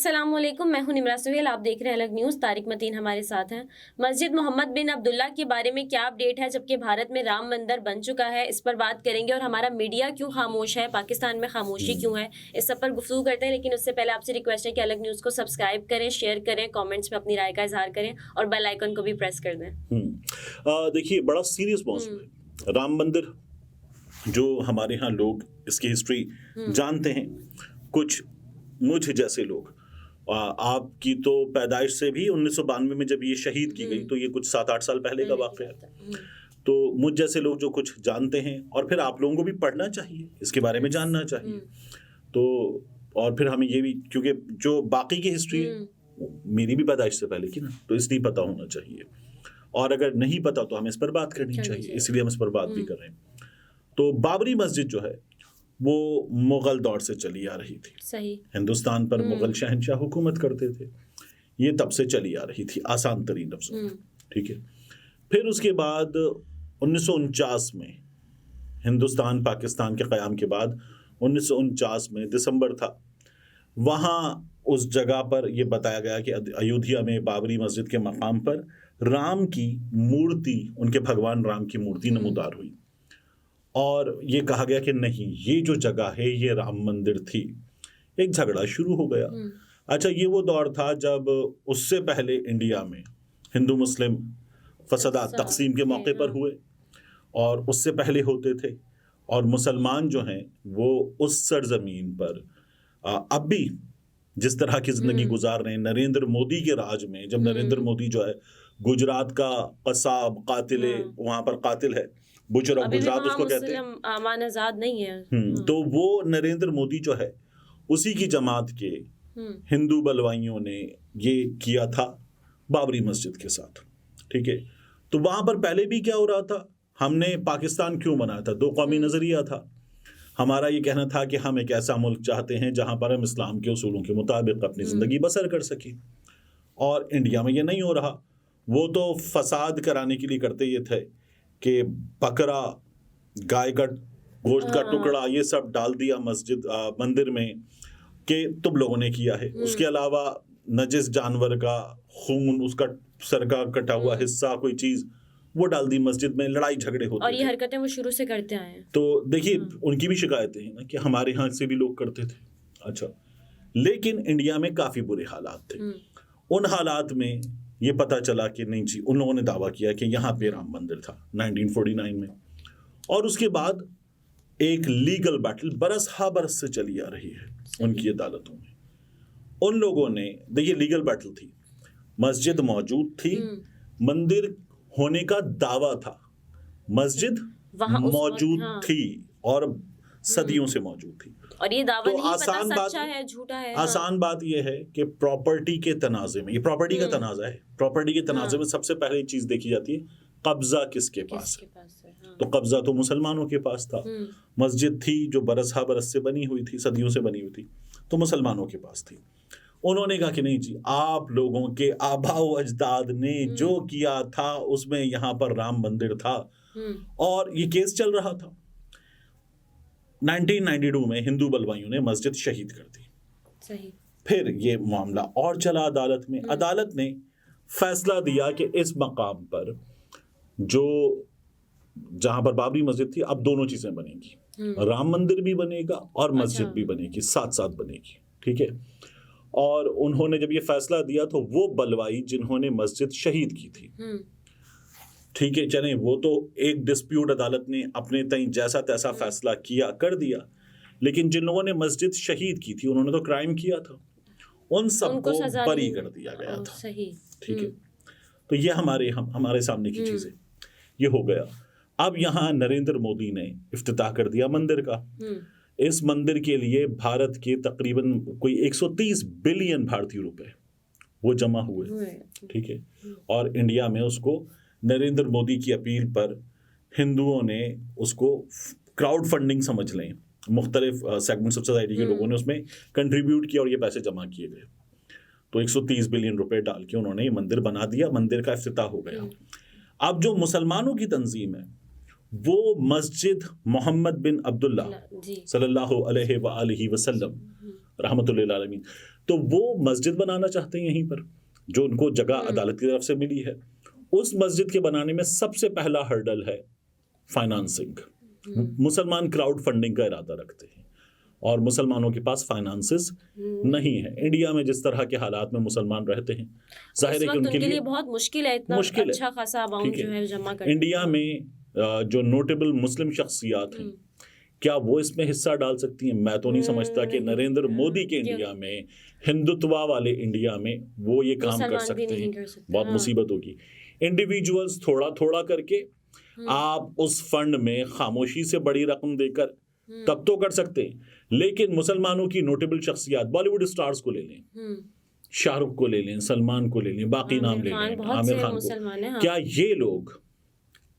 अस्सलामुअलैकुम, मैं हूं निमरा सुहेल। आप देख रहे हैं अलग न्यूज़। तारिक मतीन हमारे साथ हैं। मस्जिद मोहम्मद बिन अब्दुल्ला के बारे में क्या अपडेट है, जबकि भारत में राम मंदिर बन चुका है, इस पर बात करेंगे। और हमारा मीडिया क्यों खामोश है, पाकिस्तान में खामोशी क्यों है, इस सब पर गुफ्तगू करते हैं। लेकिन उससे पहले आपसे रिक्वेस्ट है कि अलग न्यूज़ को सब्सक्राइब करें, शेयर करें, कॉमेंट्स में अपनी राय का इजहार करें और बेल आइकन को भी प्रेस कर दें। देखिए, बड़ा सीरियस मौजूद है राम मंदिर। जो हमारे यहाँ लोग इसकी हिस्ट्री जानते हैं, कुछ मुझ जैसे लोग, आपकी तो पैदाइश से भी 1992 में जब ये शहीद की गई, तो ये कुछ 7-8 साल पहले का वाक़या है। तो मुझ जैसे लोग जो कुछ जानते हैं, और फिर आप लोगों को भी पढ़ना चाहिए, इसके बारे में जानना चाहिए। तो और फिर हमें ये भी, क्योंकि जो बाकी की हिस्ट्री है मेरी भी पैदाइश से पहले की ना, तो इसलिए पता होना चाहिए। और अगर नहीं पता तो हमें इस पर बात करनी चाहिए, इसलिए हम इस पर बात भी कर रहे हैं। तो बाबरी मस्जिद जो है वो मुगल दौर से चली आ रही थी। सही। हिंदुस्तान पर मुगल शहंशाह हुकूमत करते थे, ये तब से चली आ रही थी, आसान तरीन लफ्ज़ों में। ठीक है। फिर उसके बाद 1949 में हिंदुस्तान पाकिस्तान के क़याम के बाद 1949 में दिसंबर था, वहाँ उस जगह पर यह बताया गया कि अयोध्या में बाबरी मस्जिद के मकाम पर राम की मूर्ति, उनके भगवान राम की मूर्ति नमूदार हुई। और ये कहा गया कि नहीं, ये जो जगह है ये राम मंदिर थी। एक झगड़ा शुरू हो गया। अच्छा, ये वो दौर था जब उससे पहले इंडिया में हिंदू मुस्लिम फसादात तकसीम के मौके पर हुए, और उससे पहले होते थे। और मुसलमान जो हैं वो उस सरजमीन पर अब भी जिस तरह की ज़िंदगी गुजार रहे हैं, नरेंद्र मोदी के राज में, जब नरेंद्र मोदी जो है गुजरात का कसाब कातिल, वहाँ पर कातिल है, बुचर ऑफ गुजरात उसको कहते हैं, अमान आजाद नहीं है। तो वो नरेंद्र मोदी जो है उसी की जमात के हिंदू बलवाइयों ने ये किया था बाबरी मस्जिद के साथ। ठीक है। तो वहां पर पहले भी क्या हो रहा था, हमने पाकिस्तान क्यों बनाया था, दो कौमी नजरिया था। हमारा ये कहना था कि हम एक ऐसा मुल्क चाहते हैं जहां पर हम इस्लाम के उसूलों के मुताबिक अपनी जिंदगी बसर कर सकें, और इंडिया में ये नहीं हो रहा। वो तो फसाद कराने के लिए करते ये थे कि बकरा, गाय का गोश्त का टुकड़ा, ये सब डाल दिया मंदिर में कि तुम लोगों ने किया है। उसके अलावा नजिस जानवर का खून, उसका सर का कटा हुआ हिस्सा, कोई चीज वो डाल दी मस्जिद में, लड़ाई झगड़े होते और ये हरकतें वो शुरू से करते आए हैं। तो देखिए, उनकी भी शिकायतें हैं ना कि हमारे यहाँ से भी लोग करते थे। अच्छा, लेकिन इंडिया में काफी बुरे हालात थे। उन हालात में ये पता चला कि नहीं जी, उन लोगों ने दावा किया कि यहाँ पे राम मंदिर था 1949 में। और उसके बाद एक लीगल बैटल बरस हा बरस से चली आ रही है उनकी अदालतों में। उन लोगों ने, देखिए, लीगल बैटल थी, मस्जिद मौजूद थी, मंदिर होने का दावा था, मस्जिद मौजूद थी और सदियों से मौजूद थी। और ये दावा तो नहीं आसान पता बात सच्चा है झूठा है। आसान बात यह है कि प्रॉपर्टी के तनाजे में, ये प्रॉपर्टी का तनाजा है, प्रॉपर्टी के तनाजे में सबसे पहले चीज देखी जाती है, कब्जा किसके पास है। तो कब्जा तो मुसलमानों के पास था। मस्जिद थी जो बरस से बनी हुई थी, सदियों से बनी हुई थी, तो मुसलमानों के पास थी। उन्होंने कहा कि नहीं जी, आप लोगों के आबाओ अजदाद ने जो किया था उसमें यहाँ पर राम मंदिर था। और ये केस चल रहा था। 1992 में हिंदू बलवाइयों ने मस्जिद शहीद कर दी। सही। फिर ये मामला और चला अदालत में। अदालत ने फैसला दिया कि इस मकाम पर जो जहां पर बाबरी मस्जिद थी, अब दोनों चीजें बनेंगी, राम मंदिर भी बनेगा और मस्जिद भी बनेगी, साथ साथ बनेगी। ठीक है। और उन्होंने जब ये फैसला दिया तो वो बलवाई जिन्होंने मस्जिद शहीद की थी, ठीक है, चलें, वो तो एक डिस्प्यूट, अदालत ने अपने तय जैसा तैसा फैसला किया, कर दिया। लेकिन जिन लोगों ने मस्जिद शहीद की थी, उन्होंने तो क्राइम किया था, उन सबको बरी कर दिया गया था। सही। ठीक है। तो ये हमारे सामने की चीज है, ये हो गया। अब यहाँ नरेंद्र मोदी ने इफ्तिताह कर दिया मंदिर का। इस मंदिर के लिए भारत के तकरीबन कोई 130 बिलियन भारतीय रुपए वो जमा हुए। ठीक है। और इंडिया में उसको नरेंद्र मोदी की अपील पर हिंदुओं ने उसको क्राउड फंडिंग समझ लें, मुख्तलिफ सेगमेंट्स ऑफ सोसाइटी के लोगों ने उसमें कंट्रीब्यूट किया और ये पैसे जमा किए गए। तो 130 बिलियन रुपए डाल के उन्होंने ये मंदिर बना दिया, मंदिर का इफ्तिताह हो गया। अब जो मुसलमानों की तंजीम है वो मस्जिद मोहम्मद बिन अब्दुल्ला सल्लल्लाहु अलैहि वसल्लम रहमतुल्लिल आलमीन, तो वो मस्जिद बनाना चाहते हैं यहीं पर, जो उनको जगह अदालत की तरफ से मिली है। उस मस्जिद के बनाने में सबसे पहला हर्डल है फाइनेंसिंग। मुसलमान क्राउड फंडिंग का इरादा रखते हैं और मुसलमानों के पास फाइनेंसेस नहीं है। इंडिया में जिस तरह के हालात में मुसलमान रहते हैं, जाहिर है कि उनके लिए बहुत मुश्किल है, इतना मुश्किल अच्छा खासा अमाउंट जो है जमा करना। इंडिया में जो नोटेबल मुस्लिम शख्सियात हैं, क्या वो इसमें हिस्सा डाल सकती हैं? मैं तो नहीं समझता कि नरेंद्र मोदी के इंडिया में, हिंदुत्व वाले इंडिया में वो ये काम कर सकते हैं। बहुत मुसीबत होगी। इंडिविजुअल्स थोड़ा थोड़ा करके आप उस फंड में खामोशी से बड़ी रकम देकर तब तो कर सकते हैं, लेकिन मुसलमानों की नोटेबल शख्सियात, बॉलीवुड स्टार्स को ले लें, शाहरुख को ले लें, सलमान को ले लें, बाकी नाम ले लें, आमिर खान को, क्या ये लोग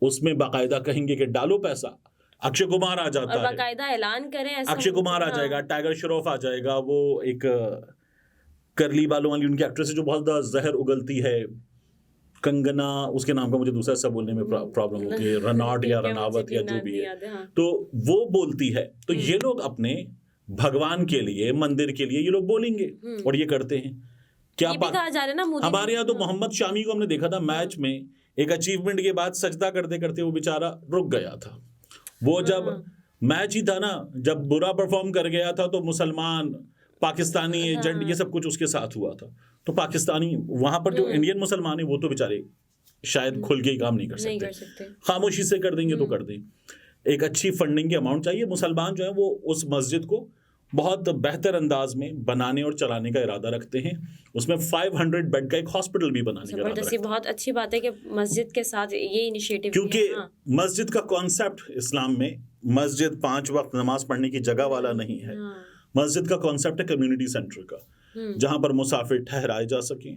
उसमें बाकायदा कहेंगे कि डालो पैसा? अक्षय कुमार आ जाता है, बाकायदा ऐलान करें, अक्षय कुमार आ जाएगा, टाइगर श्रॉफ आ जाएगा, वो एक करली बालों वाली उनकी एक्ट्रेस है जो बहुत ज्यादा जहर उगलती है, कंगना, उसके नाम का मुझे दूसरा सब बोलने में प्रॉब्लम होती है, रनौट या रनावत या जो भी है, तो वो बोलती है। तो ये लोग अपने भगवान के लिए, मंदिर के लिए ये लोग बोलेंगे और ये करते हैं। क्या कहा जा रहा है ना, हमारे यहाँ तो मोहम्मद शामी को हमने देखा था मैच में, एक अचीवमेंट के बाद सजदा करते करते वो बेचारा रुक गया था। वो जब मैच ही था ना, जब बुरा परफॉर्म कर गया था तो मुसलमान, पाकिस्तानी एजेंट, ये सब कुछ उसके साथ हुआ था। तो पाकिस्तानी वहां पर जो इंडियन मुसलमान है वो तो बेचारे शायद खुल के ही काम नहीं कर सकते, खामोशी से कर देंगे तो कर दें। एक अच्छी फंडिंग की अमाउंट चाहिए। मुसलमान जो है वो उस मस्जिद को बहुत बेहतर अंदाज में बनाने और चलाने का इरादा रखते हैं। उसमें 500 बेड का एक हॉस्पिटल भी बनाने का इरादा रखते हैं। बहुत अच्छी बात है कि मस्जिद के साथ ये इनिशिएटिव, क्योंकि मस्जिद का कॉन्सेप्ट इस्लाम में, मस्जिद 5 वक्त नमाज पढ़ने की जगह वाला नहीं है। मस्जिद का कॉन्सेप्ट है कम्युनिटी सेंटर का, जहां पर मुसाफिर ठहराए जा सके,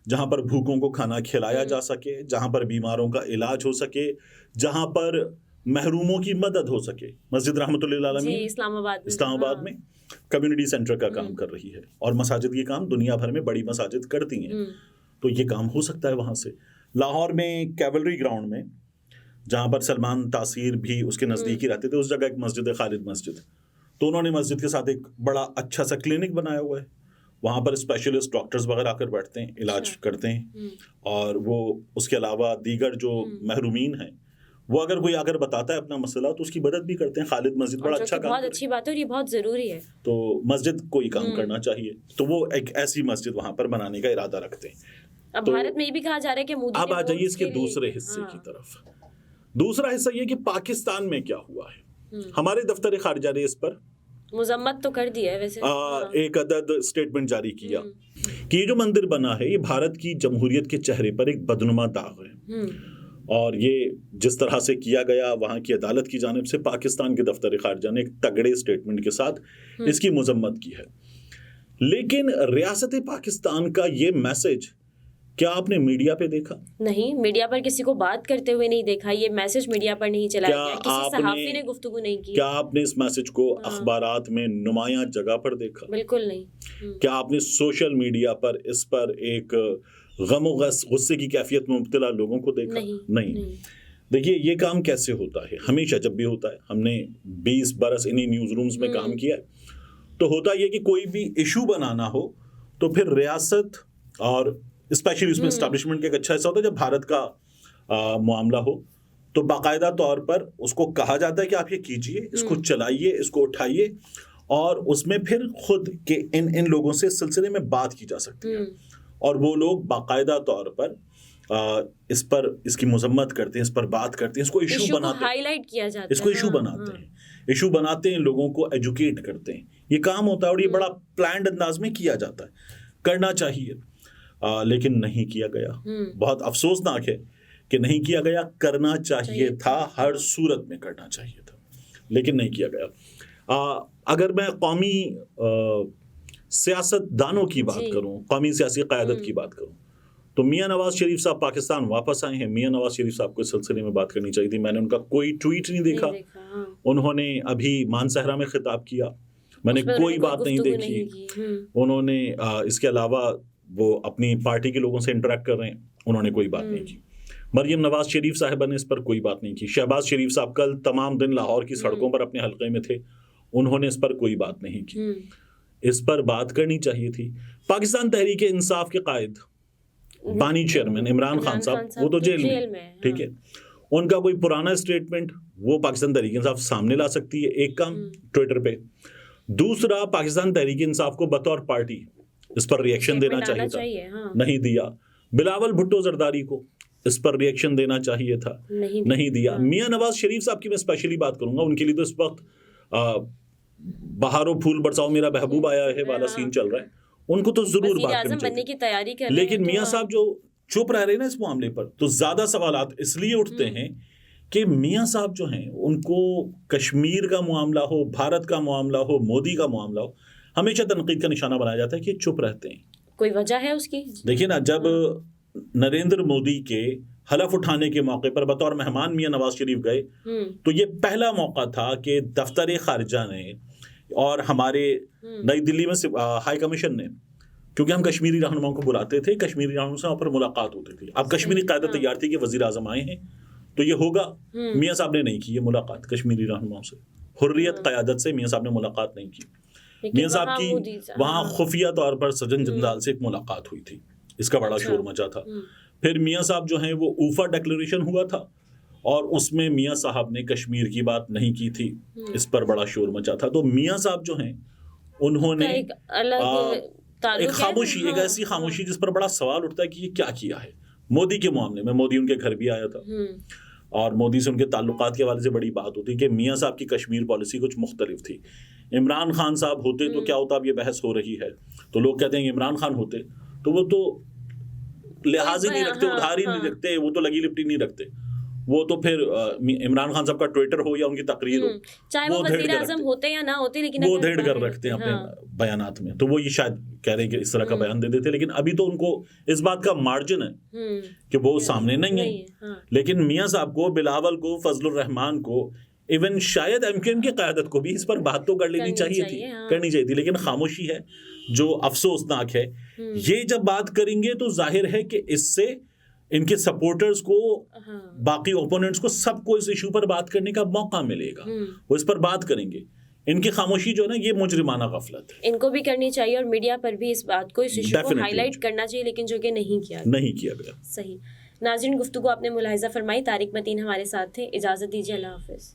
जहां पर भूखों को खाना खिलाया जा सके, जहां पर बीमारों का इलाज हो सके, जहां पर महरूमों की मदद हो सके। मस्जिद रहमतुल्लाह अलैहि इस्लामाबाद में कम्युनिटी सेंटर का काम कर रही है और मसाजिद ये काम दुनिया भर में बड़ी मसाजिद करती हैं, तो ये काम हो सकता है वहाँ से। लाहौर में कैवलरी ग्राउंड में, जहाँ पर सलमान तासीर भी उसके नज़दीक ही रहते थे, उस जगह एक मस्जिद है, खालिद मस्जिद, तो उन्होंने मस्जिद के साथ एक बड़ा अच्छा सा क्लिनिक बनाया हुआ है। वहाँ पर स्पेशलिस्ट डॉक्टर्स वगैरह आकर बैठते हैं, इलाज करते हैं, और वो उसके अलावा दीगर जो महरूमीन हैं वो अगर कोई आकर बताता है अपना मसला तो उसकी मदद भी करते हैं। खालिद मस्जिद बड़ा अच्छा काम, बहुत अच्छी बात है और ये बहुत ज़रूरी है। तो मस्जिद को ही काम करना चाहिए, तो वो एक ऐसी मस्जिद वहाँ पर बनाने का इरादा रखते हैं। अब तो भारत में ये भी कहा जा रहा है कि मोदी, अब आ जाइए इसके दूसरे हिस्से की तरफ। दूसरा हिस्सा ये कि पाकिस्तान में क्या हुआ है। हमारे दफ्तर खारिजा ने इस पर मुजम्मत तो कर दिया है वैसे, एक अदद स्टेटमेंट जारी किया कि ये जो मंदिर बना है ये भारत की जमहूरियत के चेहरे पर एक बदनुमा दाग है, और ये जिस तरह से किया गया वहाँ की अदालत की जानिब से पाकिस्तान के दफ्तर खारिजा ने एक तगड़े स्टेटमेंट के साथ इसकी मुजम्मत की है। लेकिन रियासत पाकिस्तान का ये मैसेज क्या आपने मीडिया पे देखा? नहीं, मीडिया पर किसी को बात करते हुए नहीं देखा, ये मैसेज मीडिया पर नहीं चलाया गया, किसी सहाफ़ी ने गुफ्तगू नहीं की। क्या आपने इस मैसेज को अखबारात में नुमायां जगह पर देखा? बिल्कुल नहीं। क्या आपने सोशल मीडिया पर इस पर एक गम गुस्से की कैफियत में मुब्तला लोगों को देखा? नहीं। देखिए ये काम कैसे होता है, हमेशा जब भी होता है, हमने 20 बरस इन्हीं न्यूज़ रूम्स में काम किया है, तो होता यह कि कोई भी इशू बनाना हो तो फिर रियासत और स्पेशली उसमें एस्टैब्लिशमेंट का एक अच्छा हिस्सा होता है, जब भारत का मामला हो तो बाकायदा तौर पर उसको कहा जाता है कि आप ये कीजिए, इसको चलाइए, इसको उठाइए, और उसमें फिर खुद के इन लोगों से इस सिलसिले में बात की जा सकती है, और वो लोग बाकायदा तौर पर इस पर इसकी मजम्मत करते हैं, इस पर बात करते हैं, इसको इशू बनाते हैं, हाईलाइट किया जाता है, इसको इशू बनाते हैं, इशू बनाते हैं, लोगों को एजुकेट करते हैं। ये काम होता है और ये बड़ा प्लान्ड अंदाज में किया जाता है, करना चाहिए, लेकिन नहीं किया गया। बहुत अफसोसनाक है कि नहीं किया गया, करना चाहिए था, हर सूरत में करना चाहिए था, लेकिन नहीं किया गया। अगर मैं कौमी सियासतदानों की बात करूं, कौमी सियासी क़यादत की बात करूं, तो मियां नवाज शरीफ साहब पाकिस्तान वापस आए हैं। मियां नवाज शरीफ साहब को इस सिलसिले में बात करनी चाहिए थी, मैंने उनका कोई ट्वीट नहीं देखा। उन्होंने अभी मानसहरा में खिताब किया, मैंने कोई बात नहीं देखी। उन्होंने इसके अलावा वो अपनी पार्टी के लोगों से इंटरेक्ट कर रहे हैं, उन्होंने कोई बात नहीं की। मरियम नवाज शरीफ साहिबा ने इस पर कोई बात नहीं की। शहबाज शरीफ साहब कल तमाम दिन लाहौर की सड़कों पर अपने हल्के में थे, उन्होंने इस पर कोई बात नहीं की। इस पर बात करनी चाहिए थी। पाकिस्तान तहरीक इंसाफ के कायद बानी चेयरमैन इमरान खान साहब, वो तो जेल में, ठीक है। उनका कोई पुराना स्टेटमेंट वो पाकिस्तान तहरीक इंसाफ सामने ला सकती है, एक काम ट्विटर पे। दूसरा, पाकिस्तान तहरीक इंसाफ को बतौर पार्टी इस पर रिएक्शन देना चाहिए था, नहीं दिया। बिलावल भुट्टो जरदारी को इस पर रिएक्शन देना चाहिए था, नहीं दिया। मियां नवाज शरीफ साहब की मैं स्पेशली बात करूंगा, उनके लिए तो इस वक्त बहारो फूल बरसाओ मेरा महबूब आया है वाला सीन चल रहा है, उनको तो जरूर बात करनी चाहिए की तैयारी कर रहे हैं। लेकिन मियां साहब जो चुप रह रहे हैं ना इस मामले पर, तो ज्यादा सवालात इसलिए उठते हैं कि मियां साहब जो हैं उनको कश्मीर का मामला हो, भारत का मामला हो, मोदी का मामला हो, हमेशा तनकीद का निशाना बनाया जाता है कि चुप रहते हैं। कोई वजह है उसकी? देखिए ना, जब नरेंद्र मोदी के हलफ उठाने के मौके पर बतौर मेहमान मियां नवाज शरीफ गए, तो ये पहला मौका था कि दफ्तर खारजा ने और हमारे नई दिल्ली में हाई कमीशन ने, क्योंकि हम कश्मीरी रहनुमाओं को बुलाते थे, कश्मीरी रहनुमाओं से वहाँ पर मुलाकात होती थी। अब कश्मीरी क़यादत तैयार थी कि वज़ीर आज़म आए हैं तो ये होगा। मियां साहब ने नहीं की ये मुलाकात कश्मीरी रहनुमाओं से, हुर्रियत क़यादत से मियां साहब ने मुलाकात नहीं की। मियां साहब की वहाँ खुफिया तौर पर सजन जंदाल से एक मुलाकात हुई थी, इसका बड़ा शोर मचा था। फिर मियां साहब जो हैं वो ऊफा डिक्लेरेशन हुआ था और उसमें मियां साहब ने कश्मीर की बात नहीं की थी, इस पर बड़ा शोर मचा था। तो मियां साहब जो हैं उन्होंने एक खामोशी, एक ऐसी खामोशी जिस पर बड़ा सवाल उठता है कि ये क्या किया है। मोदी के मामले में मोदी उनके घर भी आया था और मोदी से उनके ताल्लुकात के हवाले से बड़ी बात होती कि मियां साहब की कश्मीर पॉलिसी कुछ मुख्तलिफ थी। इमरान खान साहब होते तो क्या होता, अब ये बहस हो रही है। तो लोग कहते हैं इमरान खान होते तो वो तो लिहाज ही नहीं रखते, उधार ही नहीं रखते, वो तो लगी लिपटी नहीं रखते, वो तो फिर इमरान खान साहब का ट्विटर हो या उनकी तकरीर हो, चाहे वो वज़ीर आज़म होते या ना होते, लेकिन वो धेड़ कर रखते हैं अपने बयानात में। तो वो ये शायद कह रहे हैं कि इस तरह का बयान दे देते, लेकिन अभी तो उनको इस बात का मार्जिन है कि वो सामने नहीं है। लेकिन मियां साहब को, बिलावल को, फजलुर रहमान को, इवन शायद एमक्यूएम की क़यादत को भी इस पर बात तो कर लेनी चाहिए थी, करनी चाहिए थी, लेकिन खामोशी है जो अफसोसनाक है। ये जब बात करेंगे तो जाहिर है कि इससे इनके सपोर्टर्स को, बाकी ओपोनेंट्स को, सबको इस इशू पर बात करने का मौका मिलेगा, वो इस पर बात करेंगे। इनकी खामोशी जो है ना, ये मुजरिमाना गफलत है, इनको भी करनी चाहिए और मीडिया पर भी इस बात को, इस इशू को हाईलाइट करना चाहिए, लेकिन जो कि नहीं किया गया। सही। नाज़रीन, गुफ्तगू आपने मुलाहिज़ा फरमाई। तारिक मतीन हमारे साथ थे। इजाज़त दीजिए, अल्लाह हाफ़िज़।